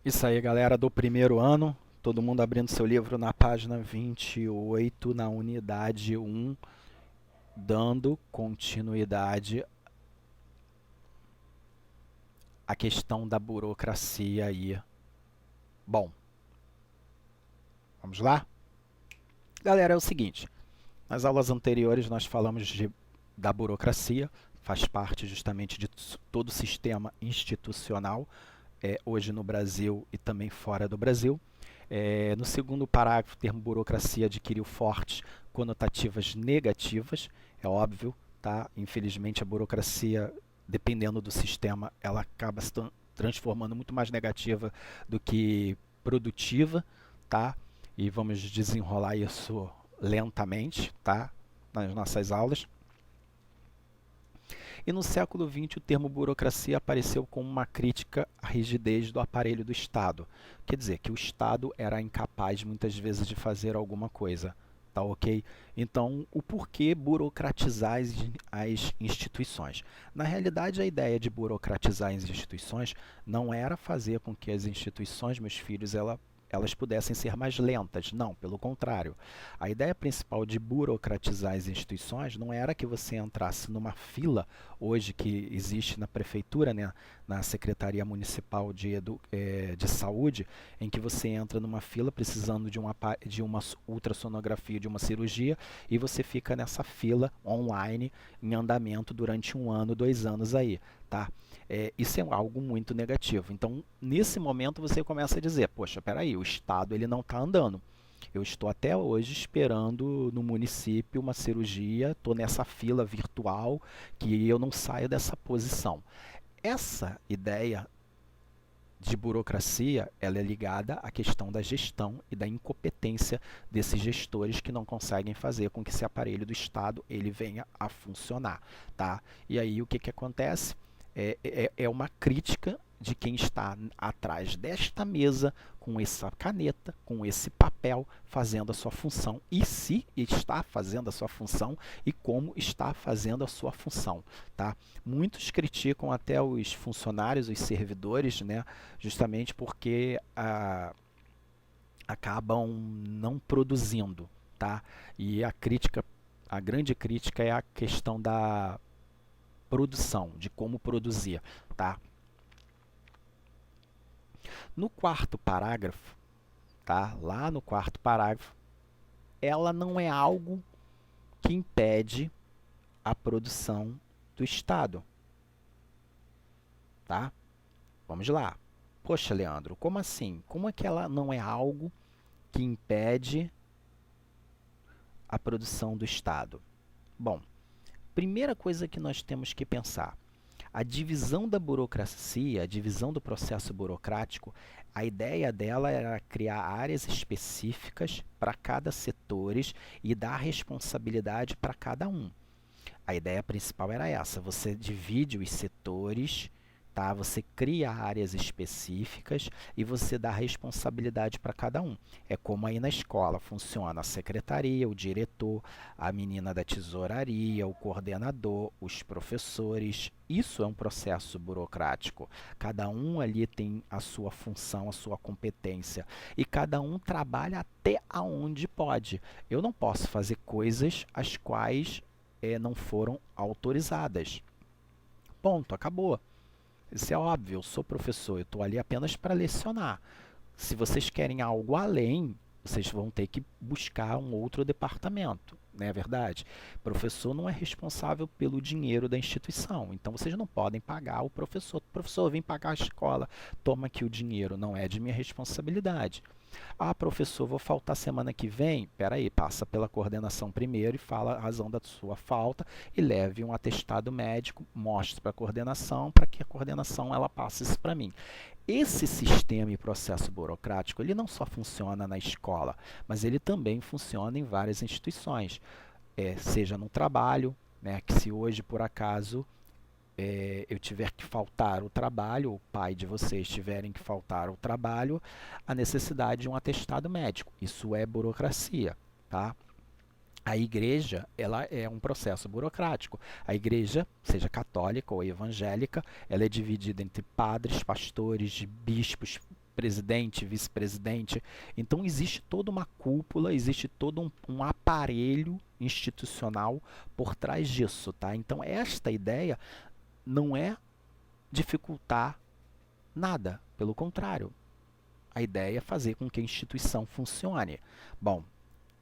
Isso aí, galera do primeiro ano. Todo mundo abrindo seu livro na página 28, na unidade 1, dando continuidade à questão da burocracia aí. Bom, vamos lá? Galera, é o seguinte. Nas aulas anteriores nós falamos da burocracia, faz parte justamente de todo o sistema institucional, hoje no Brasil e também fora do Brasil. No segundo parágrafo, o termo burocracia adquiriu fortes conotativas negativas, é óbvio, tá? Infelizmente a burocracia, dependendo do sistema, ela acaba se transformando muito mais negativa do que produtiva, tá? E vamos desenrolar isso lentamente, tá? Nas nossas aulas. E no século XX, o termo burocracia apareceu como uma crítica à rigidez do aparelho do Estado. Quer dizer, que o Estado era incapaz, muitas vezes, de fazer alguma coisa. Tá ok? Então, o porquê burocratizar as instituições? Na realidade, a ideia de burocratizar as instituições não era fazer com que as instituições, meus filhos, elas pudessem ser mais lentas. Não, pelo contrário. A ideia principal de burocratizar as instituições não era que você entrasse numa fila, hoje que existe na prefeitura, né, na Secretaria Municipal de Saúde, em que você entra numa fila precisando de uma ultrassonografia, de uma cirurgia, e você fica nessa fila online, em andamento durante 1 ano, 2 anos aí. Tá? Isso é algo muito negativo. Então, nesse momento, você começa a dizer, poxa, peraí, o Estado ele não está andando. Eu estou até hoje esperando no município uma cirurgia, estou nessa fila virtual que eu não saio dessa posição. Essa ideia de burocracia, ela é ligada à questão da gestão e da incompetência desses gestores que não conseguem fazer com que esse aparelho do Estado ele venha a funcionar. Tá? E aí o que, que acontece? É uma crítica de quem está atrás desta mesa com essa caneta, com esse papel, fazendo a sua função. E se está fazendo a sua função e como está fazendo a sua função. Tá? Muitos criticam até os funcionários, os servidores, né, justamente porque acabam não produzindo. Tá? E a grande crítica é a questão da produção, de como produzir, tá? No quarto parágrafo, tá? Lá no quarto parágrafo, ela não é algo que impede a produção do Estado, tá? Vamos lá. Poxa, Leandro, como assim? Como é que ela não é algo que impede a produção do Estado? Bom, primeira coisa que nós temos que pensar, a divisão da burocracia, a divisão do processo burocrático, a ideia dela era criar áreas específicas para cada setor e dar responsabilidade para cada um. A ideia principal era essa, você divide os setores, tá? Você cria áreas específicas e você dá responsabilidade para cada um. É como aí na escola, funciona a secretaria, o diretor, a menina da tesouraria, o coordenador, os professores. Isso é um processo burocrático. Cada um ali tem a sua função, a sua competência. E cada um trabalha até aonde pode. Eu não posso fazer coisas as quais não foram autorizadas. Ponto, acabou. Isso é óbvio, eu sou professor, eu estou ali apenas para lecionar. Se vocês querem algo além, vocês vão ter que buscar um outro departamento, não é verdade? Professor não é responsável pelo dinheiro da instituição, então vocês não podem pagar o professor. Professor, vem pagar a escola, toma aqui o dinheiro, não é de minha responsabilidade. Ah, professor, vou faltar semana que vem? Espera aí, passa pela coordenação primeiro e fala a razão da sua falta e leve um atestado médico, mostre para a coordenação, para que a coordenação ela passe isso para mim. Esse sistema e processo burocrático, ele não só funciona na escola, mas ele também funciona em várias instituições, seja no trabalho, né, que se hoje por acaso eu tiver que faltar o trabalho, o pai de vocês tiverem que faltar o trabalho, a necessidade de um atestado médico. Isso é burocracia, tá? A igreja, ela é um processo burocrático. A igreja, seja católica ou evangélica, ela é dividida entre padres, pastores, bispos, presidente, vice-presidente. Então existe toda uma cúpula, existe todo um aparelho institucional por trás disso, tá? Então esta ideia não é dificultar nada, pelo contrário. A ideia é fazer com que a instituição funcione. Bom,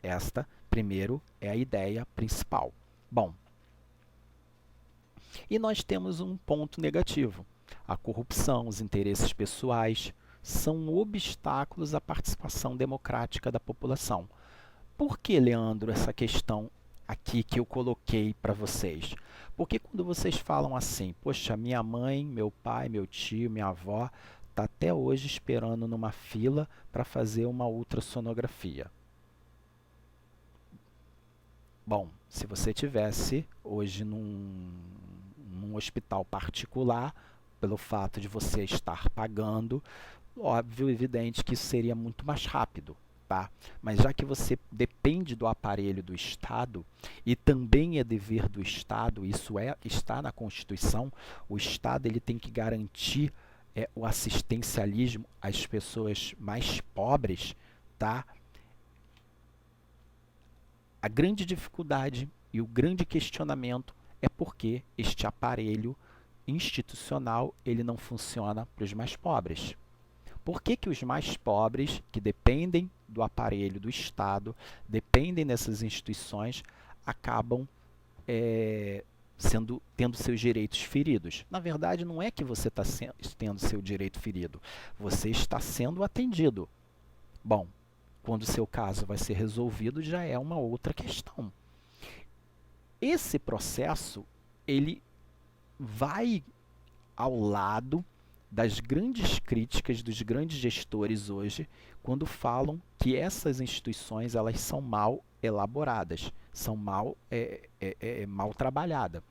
esta, primeiro, é a ideia principal. Bom, e nós temos um ponto negativo. A corrupção, os interesses pessoais são obstáculos à participação democrática da população. Por que, Leandro, essa questão aqui que eu coloquei para vocês? Porque quando vocês falam assim, poxa, minha mãe, meu pai, meu tio, minha avó, está até hoje esperando numa fila para fazer uma ultrassonografia. Bom, se você tivesse hoje num hospital particular, pelo fato de você estar pagando, óbvio, evidente que isso seria muito mais rápido, tá? Mas já que você depende do aparelho do Estado, e também é dever do Estado, isso está na Constituição, o Estado ele tem que garantir o assistencialismo às pessoas mais pobres, tá? A grande dificuldade e o grande questionamento é porque este aparelho institucional ele não funciona para os mais pobres. Por que os mais pobres, que dependem do aparelho do Estado, dependem dessas instituições, acabam tendo seus direitos feridos? Na verdade, não é que você está tendo seu direito ferido, você está sendo atendido. Bom, quando o seu caso vai ser resolvido, já é uma outra questão. Esse processo, ele vai ao lado das grandes críticas dos grandes gestores hoje, quando falam que essas instituições elas são mal elaboradas, são mal trabalhadas.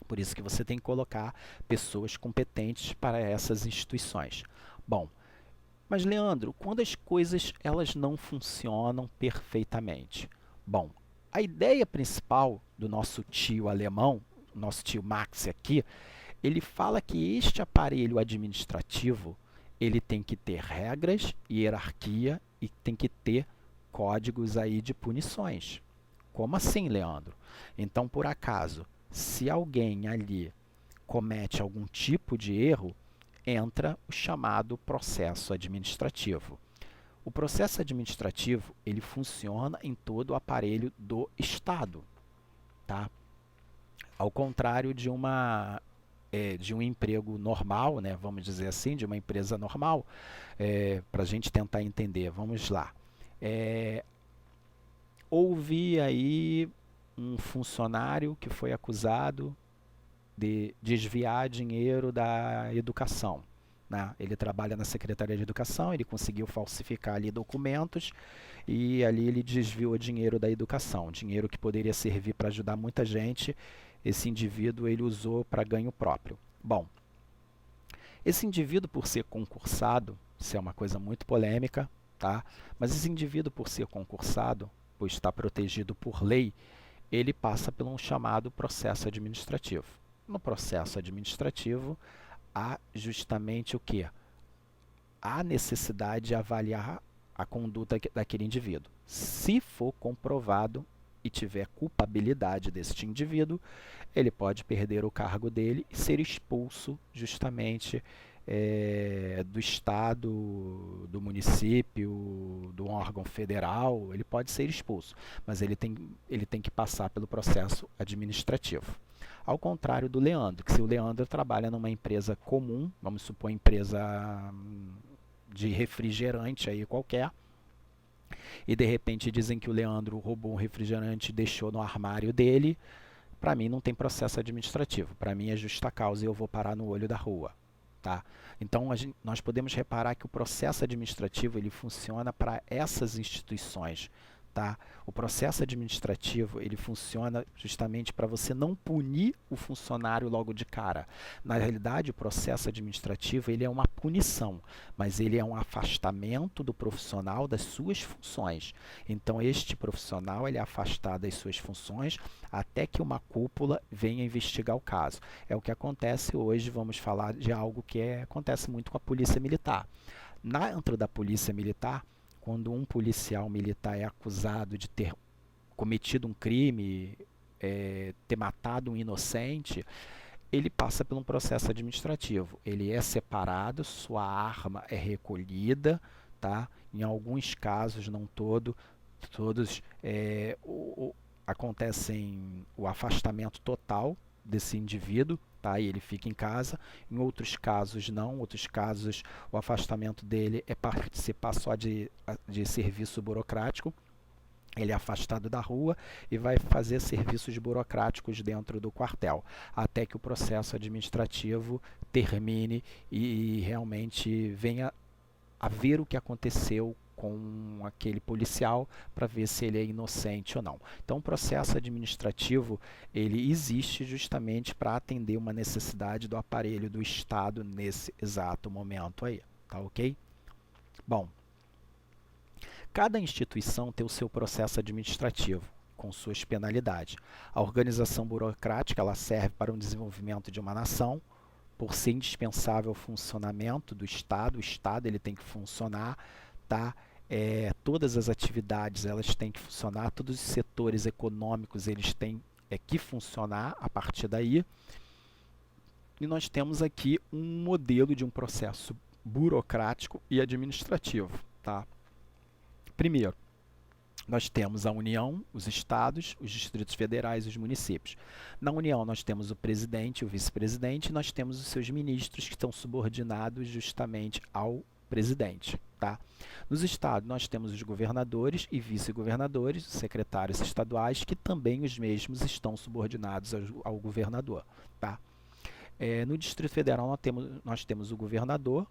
Por isso que você tem que colocar pessoas competentes para essas instituições. Bom, mas Leandro, quando as coisas elas não funcionam perfeitamente? Bom, a ideia principal do nosso tio alemão, nosso tio Max aqui, ele fala que este aparelho administrativo ele tem que ter regras, hierarquia e tem que ter códigos aí de punições. Como assim, Leandro? Então, por acaso, se alguém ali comete algum tipo de erro, entra o chamado processo administrativo. O processo administrativo ele funciona em todo o aparelho do Estado, tá? Ao contrário de um emprego normal, né, vamos dizer assim, de uma empresa normal, para a gente tentar entender, vamos lá. Houve aí um funcionário que foi acusado de desviar dinheiro da educação, né? Ele trabalha na Secretaria de Educação, ele conseguiu falsificar ali documentos e ali ele desviou dinheiro da educação, dinheiro que poderia servir para ajudar muita gente. Esse indivíduo ele usou para ganho próprio. Bom, esse indivíduo por ser concursado, isso é uma coisa muito polêmica, tá? Mas esse indivíduo por ser concursado, por estar protegido por lei, ele passa por um chamado processo administrativo. No processo administrativo, há justamente o quê? Há necessidade de avaliar a conduta daquele indivíduo. Se for comprovado e tiver culpabilidade deste indivíduo, ele pode perder o cargo dele e ser expulso justamente do Estado, do município, do órgão federal. Ele pode ser expulso, mas ele tem que passar pelo processo administrativo. Ao contrário do Leandro, que se o Leandro trabalha numa empresa comum, vamos supor empresa de refrigerante aí qualquer, e de repente dizem que o Leandro roubou um refrigerante e deixou no armário dele, para mim não tem processo administrativo, para mim é justa causa e eu vou parar no olho da rua. Tá? Então nós podemos reparar que o processo administrativo ele funciona para essas instituições. Tá? O processo administrativo ele funciona justamente para você não punir o funcionário logo de cara. Na realidade, o processo administrativo ele é uma punição, mas ele é um afastamento do profissional das suas funções. Então, este profissional ele é afastado das suas funções até que uma cúpula venha investigar o caso. É o que acontece hoje, vamos falar de algo que acontece muito com a polícia militar. Dentro da polícia militar, quando um policial militar é acusado de ter cometido um crime, ter matado um inocente, ele passa por um processo administrativo. Ele é separado, sua arma é recolhida, tá? Em alguns casos, não todos, acontecem o afastamento total desse indivíduo, tá? E ele fica em casa. Em outros casos, não. Em outros casos, o afastamento dele é participar só de serviço burocrático. Ele é afastado da rua e vai fazer serviços burocráticos dentro do quartel, até que o processo administrativo termine e realmente venha a ver o que aconteceu com aquele policial para ver se ele é inocente ou não. Então, o processo administrativo ele existe justamente para atender uma necessidade do aparelho do Estado nesse exato momento aí, tá ok? Bom, cada instituição tem o seu processo administrativo, com suas penalidades. A organização burocrática ela serve para o desenvolvimento de uma nação, por ser indispensável ao funcionamento do Estado. O Estado ele tem que funcionar, tá? Todas as atividades elas têm que funcionar, todos os setores econômicos eles têm que funcionar a partir daí. E nós temos aqui um modelo de um processo burocrático e administrativo, tá? Primeiro, nós temos a União, os estados, os distritos federais e os municípios. Na União, nós temos o presidente, o vice-presidente, e nós temos os seus ministros que estão subordinados justamente ao presidente. Tá? Nos estados, nós temos os governadores e vice-governadores, os secretários estaduais, que também os mesmos estão subordinados ao governador. Tá? No Distrito Federal, nós temos o governador,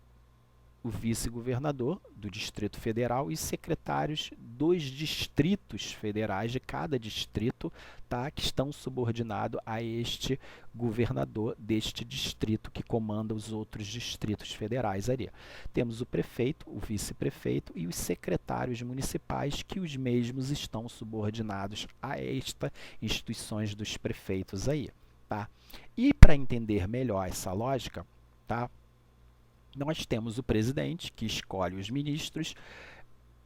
o vice-governador do Distrito Federal e secretários dos distritos federais de cada distrito, tá, que estão subordinados a este governador deste distrito que comanda os outros distritos federais ali. Temos o prefeito, o vice-prefeito e os secretários municipais que os mesmos estão subordinados a estas instituições dos prefeitos aí, tá? E para entender melhor essa lógica, tá? Nós temos o presidente, que escolhe os ministros.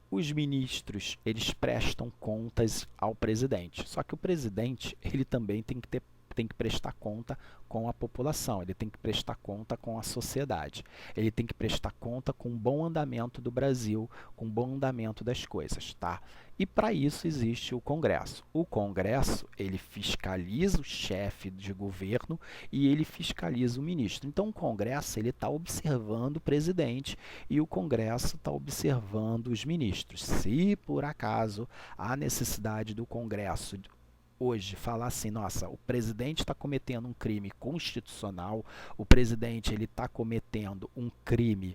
Os ministros, eles prestam contas ao presidente. Só que o presidente, ele também tem que prestar conta com a população, ele tem que prestar conta com a sociedade, ele tem que prestar conta com o bom andamento do Brasil, com o bom andamento das coisas, tá? E para isso existe o Congresso. O Congresso, ele fiscaliza o chefe de governo e ele fiscaliza o ministro. Então o Congresso, ele está observando o presidente e o Congresso está observando os ministros. Se por acaso há necessidade do Congresso hoje falar assim, nossa, o presidente está cometendo um crime constitucional, o presidente ele está cometendo um crime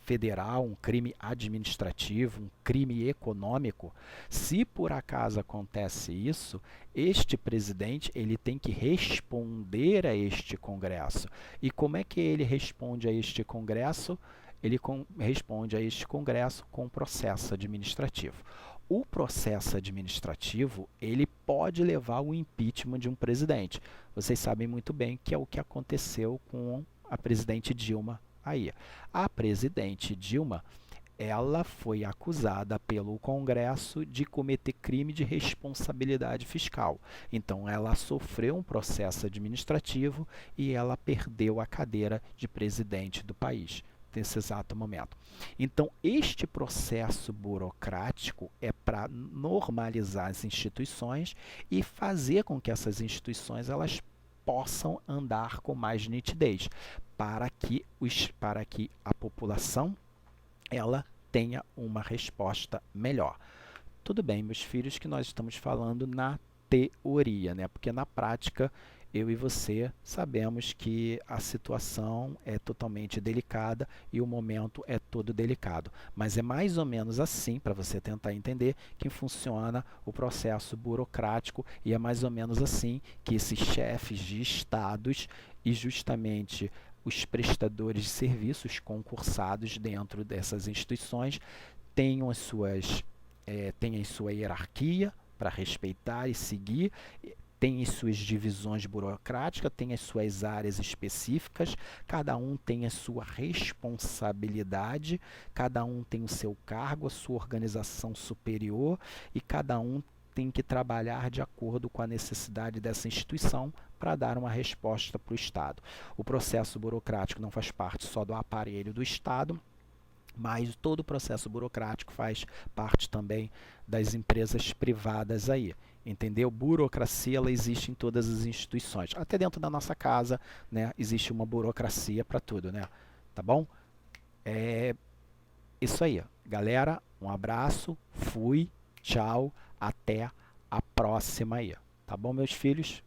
federal, um crime administrativo, um crime econômico, se por acaso acontece isso, este presidente ele tem que responder a este Congresso. E como é que ele responde a este Congresso? Ele responde a este Congresso com processo administrativo. O processo administrativo, ele pode levar ao impeachment de um presidente. Vocês sabem muito bem que é o que aconteceu com a presidente Dilma aí. A presidente Dilma, ela foi acusada pelo Congresso de cometer crime de responsabilidade fiscal. Então, ela sofreu um processo administrativo e ela perdeu a cadeira de presidente do país nesse exato momento. Então, este processo burocrático é para normalizar as instituições e fazer com que essas instituições elas possam andar com mais nitidez, para que a população ela tenha uma resposta melhor. Tudo bem, meus filhos, que nós estamos falando na teoria, né? Porque na prática eu e você sabemos que a situação é totalmente delicada e o momento é todo delicado. Mas é mais ou menos assim, para você tentar entender, que funciona o processo burocrático e é mais ou menos assim que esses chefes de estados e justamente os prestadores de serviços concursados dentro dessas instituições têm a sua hierarquia para respeitar e seguir, tem as suas divisões burocráticas, tem as suas áreas específicas, cada um tem a sua responsabilidade, cada um tem o seu cargo, a sua organização superior e cada um tem que trabalhar de acordo com a necessidade dessa instituição para dar uma resposta para o Estado. O processo burocrático não faz parte só do aparelho do Estado, mas todo o processo burocrático faz parte também das empresas privadas aí. Entendeu? Burocracia, ela existe em todas as instituições. Até dentro da nossa casa, né, existe uma burocracia para tudo, né? Tá bom? É isso aí. Galera, um abraço, fui, tchau, até a próxima aí. Tá bom, meus filhos?